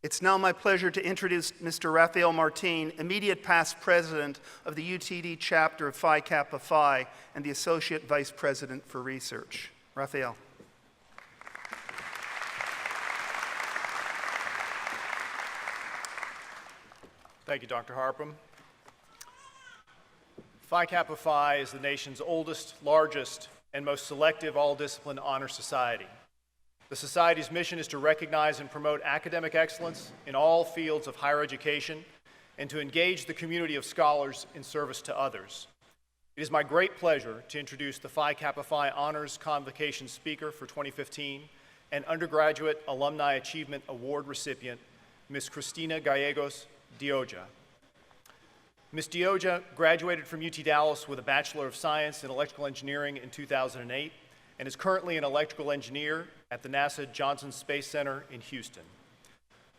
It's now my pleasure to introduce Mr. Raphael Martin, immediate past president of the UTD chapter of Phi Kappa Phi and the associate vice president for research. Raphael. Thank you, Dr. Harpham. Phi Kappa Phi is the nation's oldest, largest, and most selective all-discipline honor society. The Society's mission is to recognize and promote academic excellence in all fields of higher education and to engage the community of scholars in service to others. It is my great pleasure to introduce the Phi Kappa Phi Honors Convocation speaker for 2015 and Undergraduate Alumni Achievement Award recipient, Ms. Christina Deoja. Ms. Deoja graduated from UT Dallas with a Bachelor of Science in Electrical Engineering in 2008 and is currently an electrical engineer at the NASA Johnson Space Center in Houston.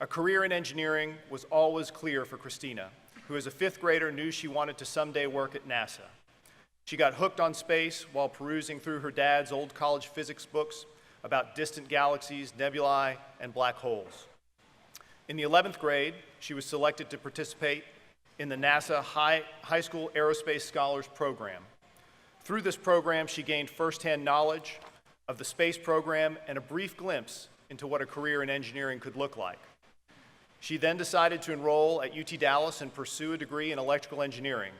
A career in engineering was always clear for Christina, who as a fifth grader knew she wanted to someday work at NASA. She got hooked on space while perusing through her dad's old college physics books about distant galaxies, nebulae, and black holes. In the 11th grade, she was selected to participate in the NASA High School Aerospace Scholars Program. Through this program, she gained firsthand knowledge of the space program and a brief glimpse into what a career in engineering could look like. She then decided to enroll at UT Dallas and pursue a degree in electrical engineering.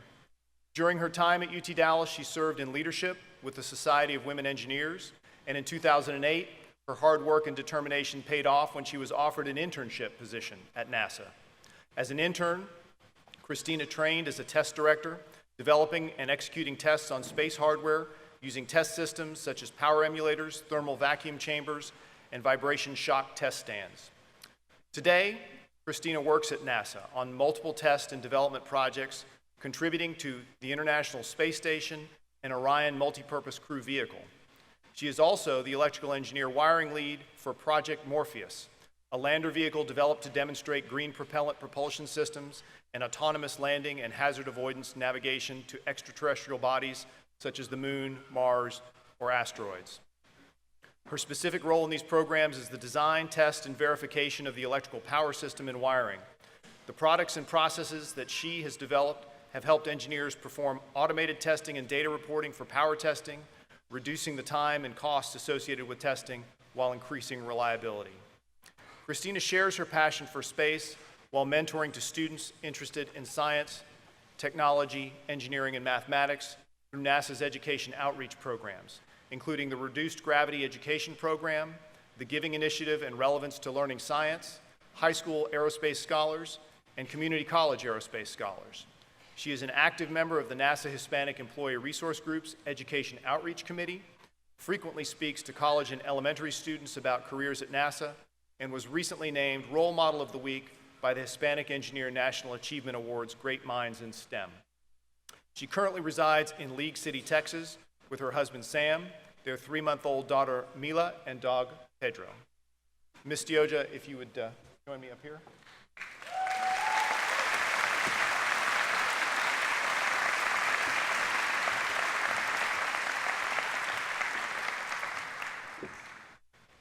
During her time at UT Dallas, she served in leadership with the Society of Women Engineers, and in 2008, her hard work and determination paid off when she was offered an internship position at NASA. As an intern, Christina trained as a test director, developing and executing tests on space hardware using test systems such as power emulators, thermal vacuum chambers, and vibration shock test stands. Today, Christina works at NASA on multiple test and development projects, contributing to the International Space Station and Orion Multipurpose Crew Vehicle. She is also the electrical engineer wiring lead for Project Morpheus, a lander vehicle developed to demonstrate green propellant propulsion systems and autonomous landing and hazard avoidance navigation to extraterrestrial bodies such as the Moon, Mars, or asteroids. Her specific role in these programs is the design, test, and verification of the electrical power system and wiring. The products and processes that she has developed have helped engineers perform automated testing and data reporting for power testing, reducing the time and costs associated with testing while increasing reliability. Christina shares her passion for space while mentoring to students interested in science, technology, engineering, and mathematics through NASA's education outreach programs, including the Reduced Gravity Education Program, the Giving Initiative and Relevance to Learning Science, High School Aerospace Scholars, and Community College Aerospace Scholars. She is an active member of the NASA Hispanic Employee Resource Group's Education Outreach Committee, frequently speaks to college and elementary students about careers at NASA, and was recently named Role Model of the Week by the Hispanic Engineer National Achievement Awards Great Minds in STEM. She currently resides in League City, Texas, with her husband Sam, their 3-month-old daughter Mila, and dog Pedro. Ms. Deoja, if you would join me up here.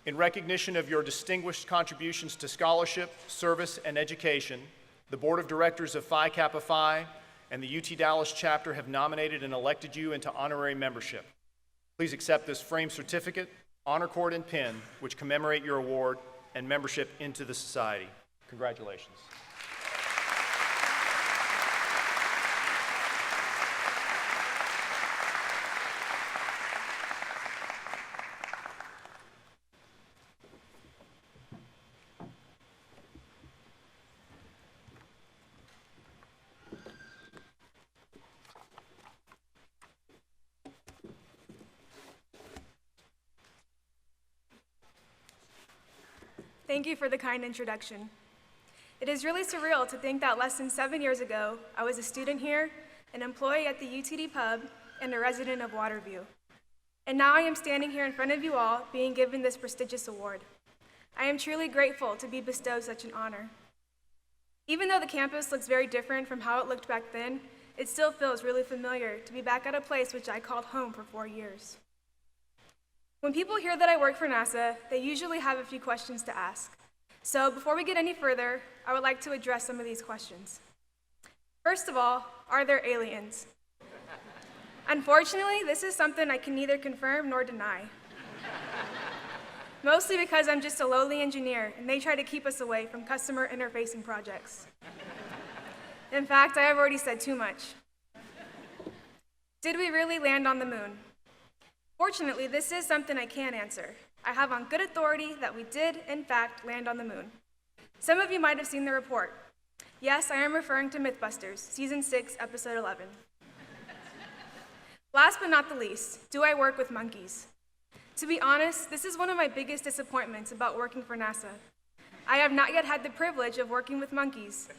In recognition of your distinguished contributions to scholarship, service, and education, the Board of Directors of Phi Kappa Phi and the UT Dallas chapter have nominated and elected you into honorary membership. Please accept this framed certificate, honor cord, and pin, which commemorate your award and membership into the Society. Congratulations. Thank you for the kind introduction. It is really surreal to think that less than 7 years ago, I was a student here, an employee at the UTD Pub, and a resident of Waterview. And now I am standing here in front of you all, being given this prestigious award. I am truly grateful to be bestowed such an honor. Even though the campus looks very different from how it looked back then, it still feels really familiar to be back at a place which I called home for 4 years. When people hear that I work for NASA, they usually have a few questions to ask. So before we get any further, I would like to address some of these questions. First of all, are there aliens? Unfortunately, this is something I can neither confirm nor deny. Mostly because I'm just a lowly engineer, and they try to keep us away from customer interfacing projects. In fact, I have already said too much. Did we really land on the moon? Fortunately, this is something I can answer. I have on good authority that we did, in fact, land on the moon. Some of you might have seen the report. Yes, I am referring to Mythbusters, Season 6, Episode 11. Last but not the least, do I work with monkeys? To be honest, this is one of my biggest disappointments about working for NASA. I have not yet had the privilege of working with monkeys,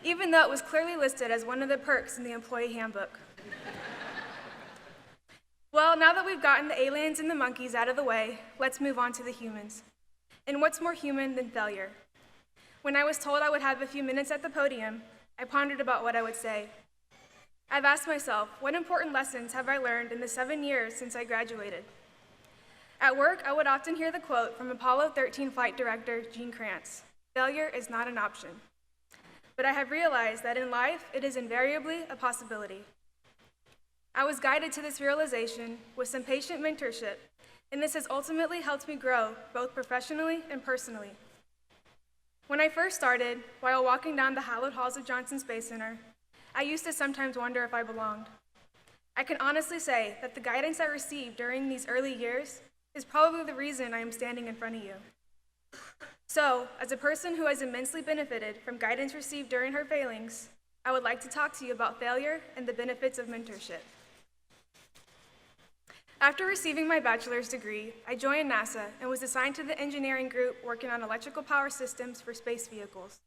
even though it was clearly listed as one of the perks in the employee handbook. Well, now that we've gotten the aliens and the monkeys out of the way, let's move on to the humans. And what's more human than failure? When I was told I would have a few minutes at the podium, I pondered about what I would say. I've asked myself, what important lessons have I learned in the 7 years since I graduated? At work, I would often hear the quote from Apollo 13 flight director Gene Kranz, "Failure is not an option." But I have realized that in life, it is invariably a possibility. I was guided to this realization with some patient mentorship, and this has ultimately helped me grow both professionally and personally. When I first started, while walking down the hallowed halls of Johnson Space Center, I used to sometimes wonder if I belonged. I can honestly say that the guidance I received during these early years is probably the reason I am standing in front of you. So, as a person who has immensely benefited from guidance received during her failings, I would like to talk to you about failure and the benefits of mentorship. After receiving my bachelor's degree, I joined NASA and was assigned to the engineering group working on electrical power systems for space vehicles.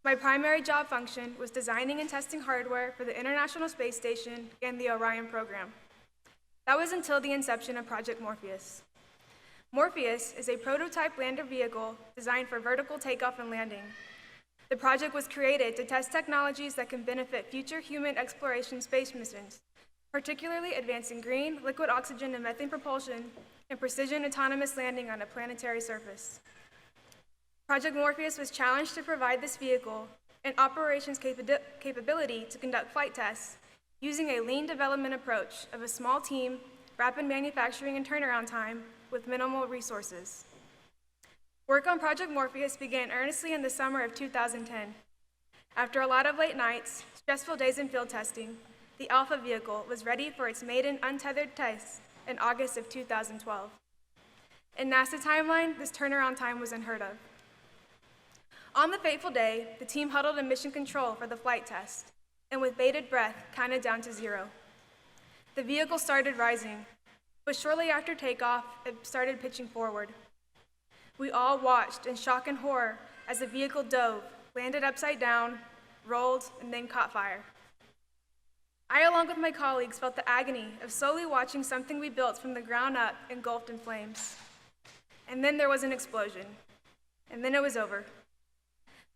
My primary job function was designing and testing hardware for the International Space Station and the Orion program. That was until the inception of Project Morpheus. Morpheus is a prototype lander vehicle designed for vertical takeoff and landing. The project was created to test technologies that can benefit future human exploration space missions, particularly advancing green, liquid oxygen and methane propulsion, and precision autonomous landing on a planetary surface. Project Morpheus was challenged to provide this vehicle an operations capability to conduct flight tests using a lean development approach of a small team, rapid manufacturing and turnaround time with minimal resources. Work on Project Morpheus began earnestly in the summer of 2010. After a lot of late nights, stressful days in field testing, the Alpha vehicle was ready for its maiden untethered test in August of 2012. In NASA timeline, this turnaround time was unheard of. On the fateful day, the team huddled in mission control for the flight test, and with bated breath, counted down to 0. The vehicle started rising, but shortly after takeoff, it started pitching forward. We all watched in shock and horror as the vehicle dove, landed upside down, rolled, and then caught fire. I, along with my colleagues, felt the agony of slowly watching something we built from the ground up engulfed in flames. And then there was an explosion. And then it was over.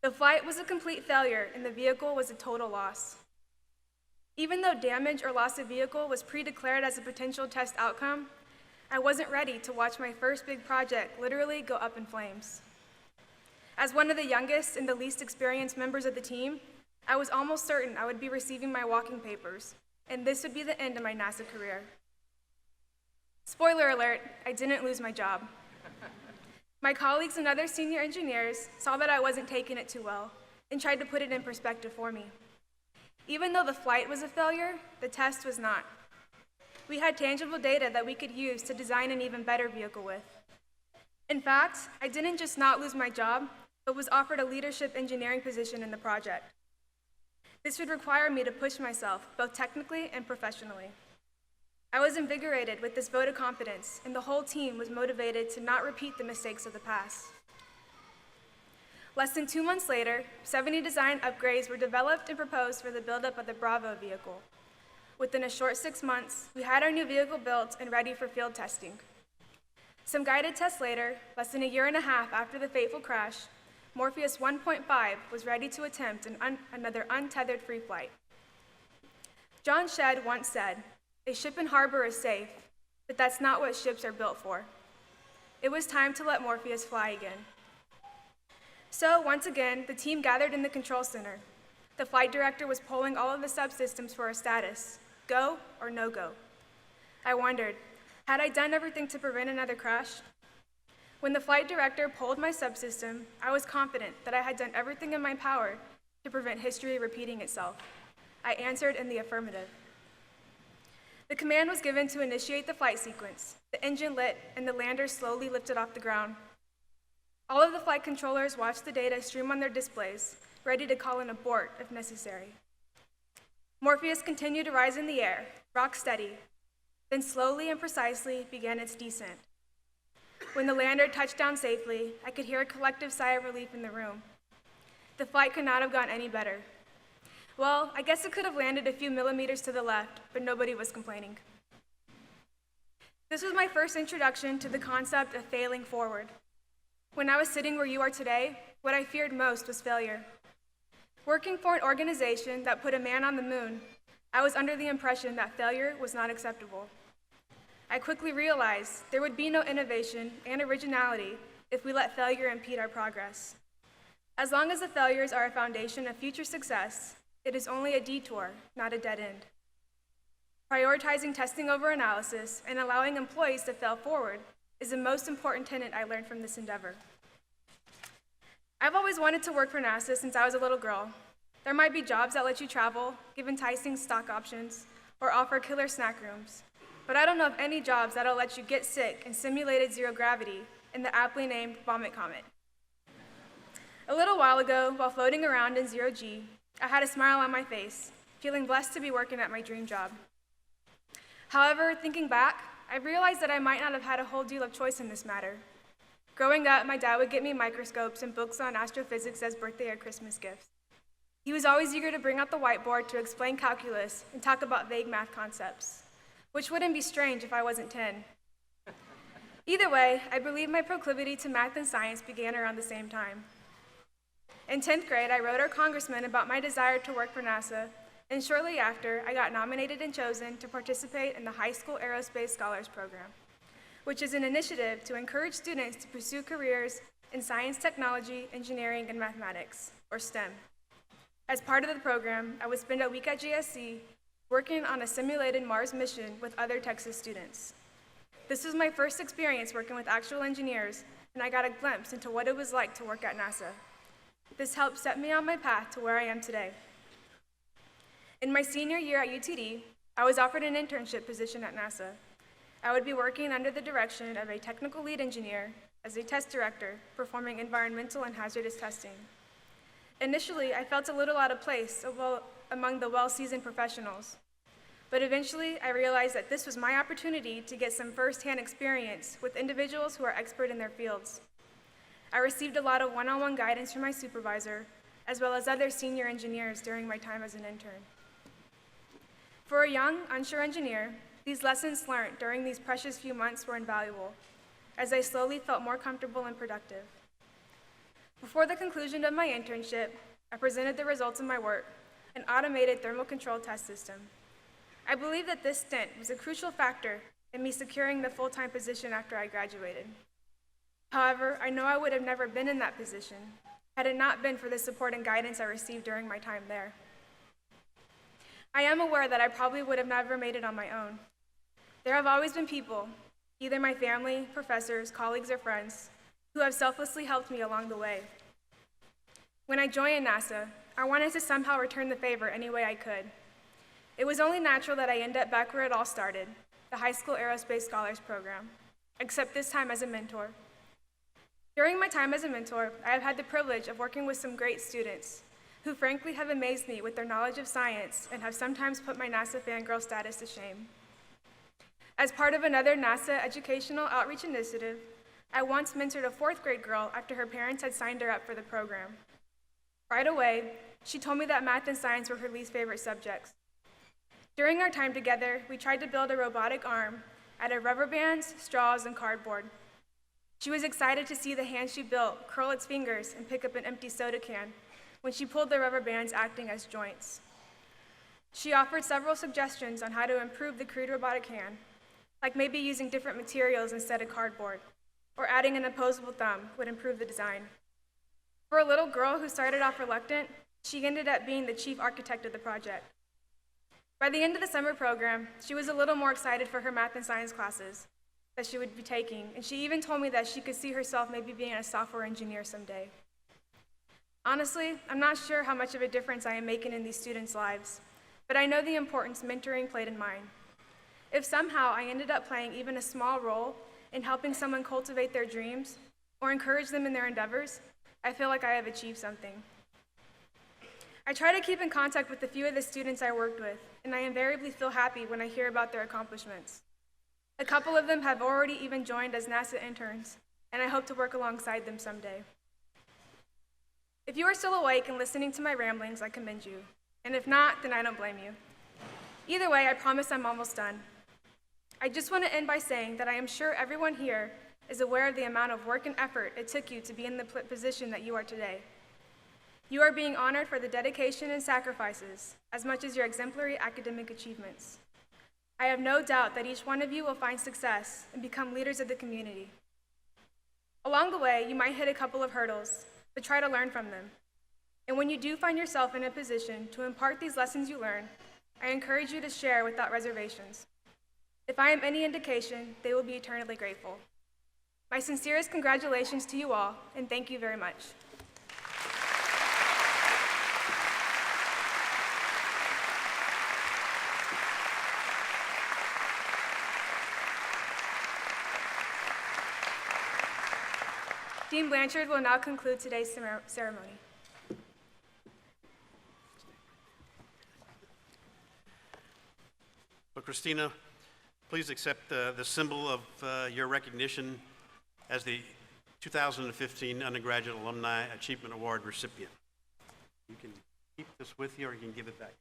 The flight was a complete failure, and the vehicle was a total loss. Even though damage or loss of vehicle was pre-declared as a potential test outcome, I wasn't ready to watch my first big project literally go up in flames. As one of the youngest and the least experienced members of the team, I was almost certain I would be receiving my walking papers, and this would be the end of my NASA career. Spoiler alert, I didn't lose my job. My colleagues and other senior engineers saw that I wasn't taking it too well and tried to put it in perspective for me. Even though the flight was a failure, the test was not. We had tangible data that we could use to design an even better vehicle with. In fact, I didn't just not lose my job, but was offered a leadership engineering position in the project. This would require me to push myself, both technically and professionally. I was invigorated with this vote of confidence, and the whole team was motivated to not repeat the mistakes of the past. Less than 2 months later, 70 design upgrades were developed and proposed for the buildup of the Bravo vehicle. Within a short 6 months, we had our new vehicle built and ready for field testing. Some guided tests later, less than a year and a half after the fateful crash, Morpheus 1.5 was ready to attempt another untethered free flight. John Shedd once said, "A ship in harbor is safe, but that's not what ships are built for." It was time to let Morpheus fly again. So once again, the team gathered in the control center. The flight director was polling all of the subsystems for a status, go or no go. I wondered, had I done everything to prevent another crash? When the flight director polled my subsystem, I was confident that I had done everything in my power to prevent history repeating itself. I answered in the affirmative. The command was given to initiate the flight sequence. The engine lit and the lander slowly lifted off the ground. All of the flight controllers watched the data stream on their displays, ready to call an abort if necessary. Morpheus continued to rise in the air, rock steady, then slowly and precisely began its descent. When the lander touched down safely, I could hear a collective sigh of relief in the room. The flight could not have gone any better. Well, I guess it could have landed a few millimeters to the left, but nobody was complaining. This was my first introduction to the concept of failing forward. When I was sitting where you are today, what I feared most was failure. Working for an organization that put a man on the moon, I was under the impression that failure was not acceptable. I quickly realized there would be no innovation and originality if we let failure impede our progress. As long as the failures are a foundation of future success, it is only a detour, not a dead end. Prioritizing testing over analysis and allowing employees to fail forward is the most important tenet I learned from this endeavor. I've always wanted to work for NASA since I was a little girl. There might be jobs that let you travel, give enticing stock options, or offer killer snack rooms. But I don't know of any jobs that'll let you get sick in simulated zero gravity in the aptly named Vomit Comet. A little while ago, while floating around in zero G, I had a smile on my face, feeling blessed to be working at my dream job. However, thinking back, I realized that I might not have had a whole deal of choice in this matter. Growing up, my dad would get me microscopes and books on astrophysics as birthday or Christmas gifts. He was always eager to bring out the whiteboard to explain calculus and talk about vague math concepts, which wouldn't be strange if I wasn't 10. Either way, I believe my proclivity to math and science began around the same time. In 10th grade, I wrote our congressman about my desire to work for NASA, and shortly after, I got nominated and chosen to participate in the High School Aerospace Scholars Program, which is an initiative to encourage students to pursue careers in science, technology, engineering, and mathematics, or STEM. As part of the program, I would spend a week at GSC working on a simulated Mars mission with other Texas students. This was my first experience working with actual engineers, and I got a glimpse into what it was like to work at NASA. This helped set me on my path to where I am today. In my senior year at UTD, I was offered an internship position at NASA. I would be working under the direction of a technical lead engineer as a test director, performing environmental and hazardous testing. Initially, I felt a little out of place among the well-seasoned professionals, but eventually I realized that this was my opportunity to get some first-hand experience with individuals who are expert in their fields. I received a lot of one-on-one guidance from my supervisor, as well as other senior engineers during my time as an intern. For a young, unsure engineer, these lessons learned during these precious few months were invaluable, as I slowly felt more comfortable and productive. Before the conclusion of my internship, I presented the results of my work, an automated thermal control test system. I believe that this stint was a crucial factor in me securing the full-time position after I graduated. However, I know I would have never been in that position had it not been for the support and guidance I received during my time there. I am aware that I probably would have never made it on my own. There have always been people, either my family, professors, colleagues, or friends, who have selflessly helped me along the way. When I joined NASA, I wanted to somehow return the favor any way I could. It was only natural that I end up back where it all started, the High School Aerospace Scholars Program, except this time as a mentor. During my time as a mentor, I have had the privilege of working with some great students who frankly have amazed me with their knowledge of science and have sometimes put my NASA fangirl status to shame. As part of another NASA educational outreach initiative, I once mentored a 4th grade girl after her parents had signed her up for the program. Right away, she told me that math and science were her least favorite subjects. During our time together, we tried to build a robotic arm out of rubber bands, straws, and cardboard. She was excited to see the hand she built curl its fingers and pick up an empty soda can when she pulled the rubber bands acting as joints. She offered several suggestions on how to improve the crude robotic hand, like maybe using different materials instead of cardboard, or adding an opposable thumb would improve the design. For a little girl who started off reluctant, she ended up being the chief architect of the project. By the end of the summer program, she was a little more excited for her math and science classes that she would be taking, and she even told me that she could see herself maybe being a software engineer someday. Honestly, I'm not sure how much of a difference I am making in these students' lives, but I know the importance mentoring played in mine. If somehow I ended up playing even a small role in helping someone cultivate their dreams or encourage them in their endeavors, I feel like I have achieved something. I try to keep in contact with a few of the students I worked with, and I invariably feel happy when I hear about their accomplishments. A couple of them have already even joined as NASA interns, and I hope to work alongside them someday. If you are still awake and listening to my ramblings, I commend you. And if not, then I don't blame you. Either way, I promise I'm almost done. I just want to end by saying that I am sure everyone here is aware of the amount of work and effort it took you to be in the position that you are today. You are being honored for the dedication and sacrifices as much as your exemplary academic achievements. I have no doubt that each one of you will find success and become leaders of the community. Along the way, you might hit a couple of hurdles, but try to learn from them. And when you do find yourself in a position to impart these lessons you learn, I encourage you to share without reservations. If I am any indication, they will be eternally grateful. My sincerest congratulations to you all, and thank you very much. Dean Blanchard will now conclude today's ceremony. Well, Christina, please accept the symbol of your recognition as the 2015 Undergraduate Alumni Achievement Award recipient. You can keep this with you or you can give it back.